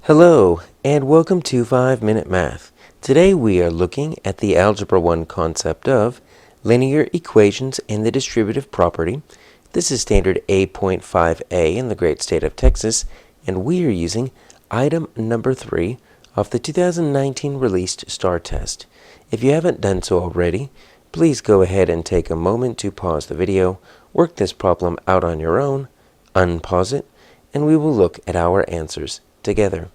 Hello, and welcome to 5-Minute Math. Today we are looking at the Algebra 1 concept of linear equations and the distributive property. This is standard A.5A in the great state of Texas, and we are using item number 3 of the 2019 released STAAR test. If you haven't done so already, please go ahead and take a moment to pause the video, work this problem out on your own, unpause it, and we will look at our answers together.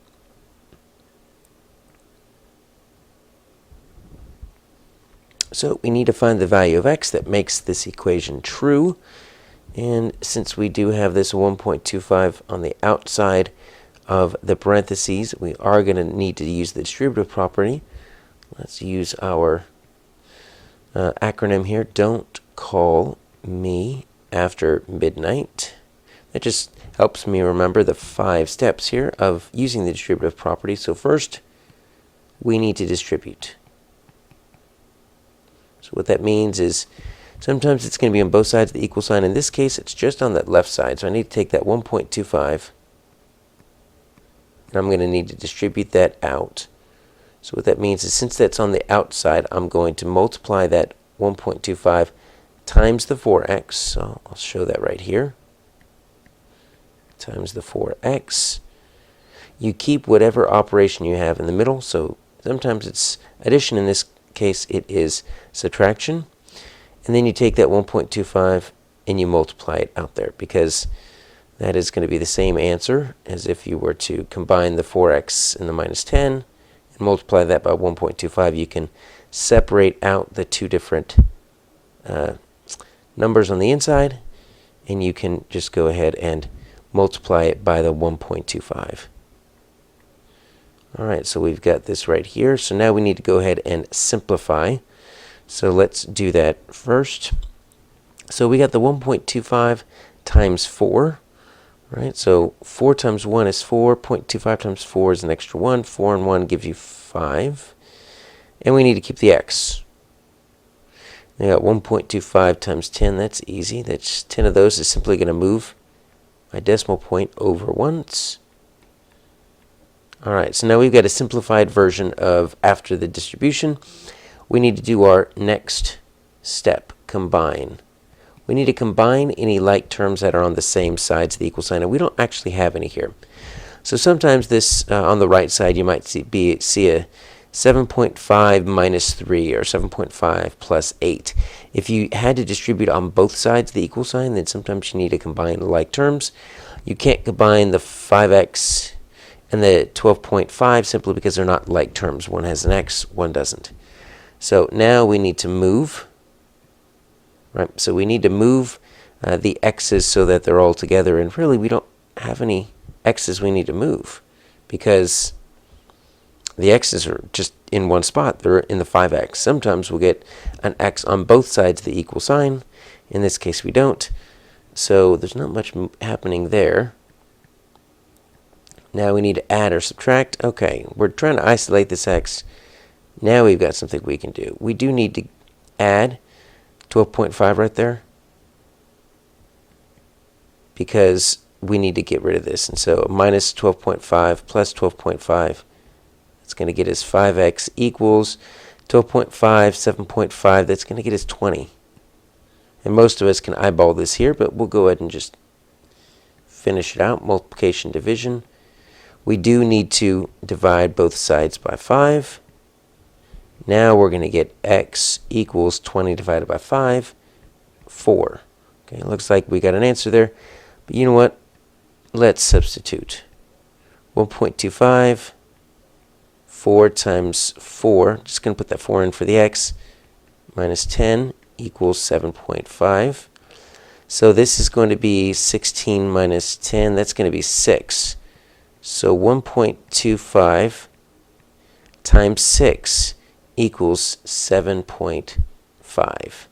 So we need to find the value of x that makes this equation true. And since we do have this 1.25 on the outside of the parentheses, we are going to need to use the distributive property. Let's use our acronym here. Don't call me after midnight. That just helps me remember the 5 steps here of using the distributive property. So first, we need to distribute. So what that means is sometimes it's going to be on both sides of the equal sign. In this case, it's just on that left side. So I need to take that 1.25, and I'm going to need to distribute that out. So what that means is since that's on the outside, I'm going to multiply that 1.25 times the 4x. So I'll show that right here. Times the 4x. You keep whatever operation you have in the middle. So sometimes it's addition. In this case, it is subtraction. And then you take that 1.25 and you multiply it out there, because that is going to be the same answer as if you were to combine the 4x and the minus 10 and multiply that by 1.25. You can separate out the two different numbers on the inside, and you can just go ahead and multiply it by the 1.25. All right, so we've got this right here. So now we need to go ahead and simplify. So let's do that first. So we got the 1.25 times 4, right? So 4 times 1 is 4. 0.25 times 4 is an extra 1. 4 and 1 gives you 5. And we need to keep the x. We got 1.25 times 10. That's easy. That's 10 of those is simply going to move my decimal point over once. All right, so now we've got a simplified version of after the distribution. We need to do our next step, combine. We need to combine any like terms that are on the same sides of the equal sign, and we don't actually have any here. So sometimes this, on the right side, you might see a 7.5 minus 3 or 7.5 plus 8. If you had to distribute on both sides of the equal sign, then sometimes you need to combine like terms. You can't combine the 5x and the 12.5 simply because they're not like terms. One has an x, one doesn't. So now we need to move, right? So we need to move the x's so that they're all together. And really, we don't have any x's we need to move because the x's are just in one spot. They're in the 5x. Sometimes we'll get an x on both sides of the equal sign. In this case, we don't. So there's not much happening there. Now we need to add or subtract. Okay, we're trying to isolate this x. Now we've got something we can do. We do need to add 12.5 right there because we need to get rid of this. And so minus 12.5 plus 12.5, it's going to get us 5x equals 12.5, 7.5. That's going to get us 20. And most of us can eyeball this here, but we'll go ahead and just finish it out. Multiplication, division. We do need to divide both sides by 5. Now we're going to get x equals 20 divided by 5, 4. Okay, it looks like we got an answer there. But you know what? Let's substitute. 1.25, 4 times 4. Just going to put that 4 in for the x. Minus 10 equals 7.5. So this is going to be 16 minus 10. That's going to be 6. So 1.25 times 6 equals 7.5.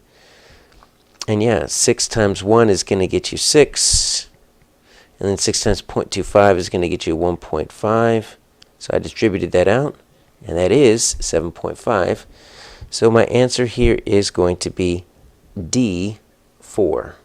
And yeah, 6 times 1 is going to get you 6. And then 6 times 0.25 is going to get you 1.5. So I distributed that out, and that is 7.5. So my answer here is going to be D, 4.